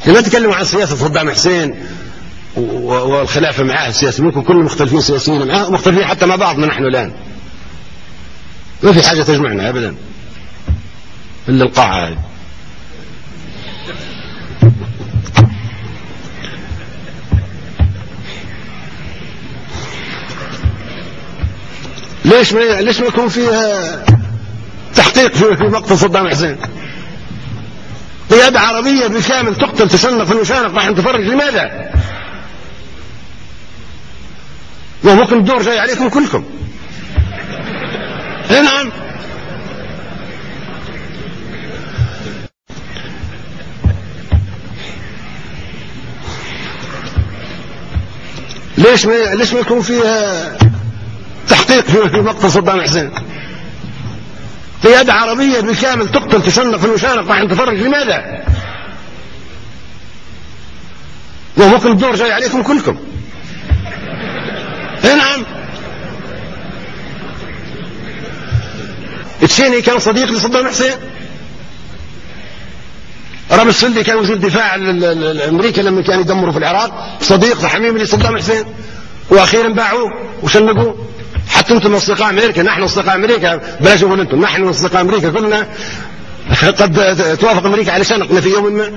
لما تكلموا عن سياسة صدام حسين والخلافة معاه السياسة، ممكن كل مختلفين سياسيين معاه، مختلفين حتى مع بعضنا نحن الآن، ما في حاجة تجمعنا أبدا إلا القاعة هذه. ليش ما يكون فيها تحقيق في مقتل صدام حسين؟ قيادة عربية بالكامل تقتل تشنق في المشانق، راح نتفرج لماذا؟ وممكن الدور جاي عليكم كلكم. نعم. ليش ما يكون فيها تحقيق في مقتل صدام حسين؟ قيادة عربية بالكامل تقتل تشنق في المشانق، راح نتفرج لماذا؟ وممكن الدور جاي عليكم كلكم. نعم. تشيني كان صديق لصدام حسين، رامي السندي كان وزير دفاع الامريكا لما كان يدمروا في العراق، صديق حميم لصدام حسين، واخيرا باعوه وشنقوه. حتى انتم اصدقاء امريكا، نحن اصدقاء امريكا، بلاش نقول انتم، نحن اصدقاء امريكا كلنا قد توافق امريكا على شنقنا في يوم ما.